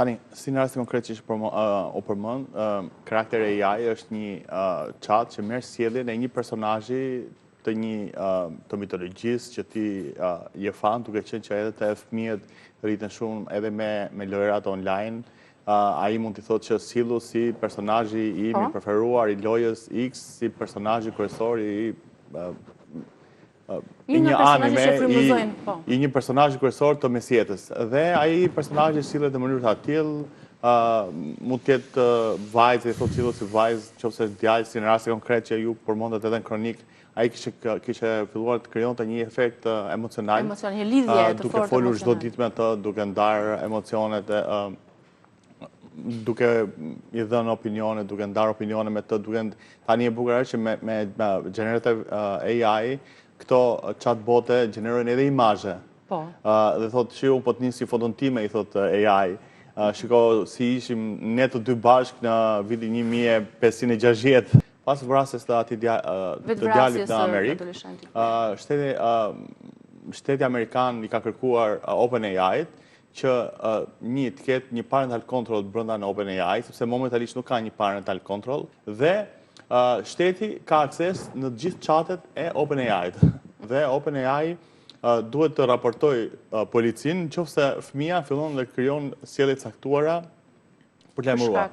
Tani, si në rasti konkret që u përmend, karakteri AI është një chat që merr sjelljen e një personazhi të të mitologjisë që ti je fan, duke qenë që edhe të fëmijët rriten shumë edhe me lojrat online. Ai mund t'i thotë që sillu si personazhi im i preferuar i lojës X, si personazhi kryesor i një anime i një personazhi kryesor të mesjetës. Dhe ai personazhi sillet në mënyrë të tillë, mund të jetë vajzë, i thotë sillu si vajzë, nëse është djalë, si në rasti konkret që ju përmendet edhe në kronik, ai kishte filluar të krijonte një efekt emocional, duke folur çdo ditë me të, duke ndarë emocionet, duke i dhënë opinione, duke ndarë opinione me të, tani e bukur është që me generative AI këto chatbote gjenerojnë edhe imazhe. Dhe thotë që unë po të nisë si foton time, i thotë AI. Shiko si ishim ne të dy bashkë në vitin 1560. Pas vrasjes të atij të djalit në Amerikë, shteti amerikan i ka kërkuar OpenAI-t që të ketë një parental control brenda në OpenAI, sepse momentalisht nuk ka një parental control, dhe shteti ka akses në gjithë chatet e OpenAI-t. Dhe OpenAI duhet të raportojë policinë nëse fëmia fillon dhe krijon sjellje të caktuara për të lajmëruar.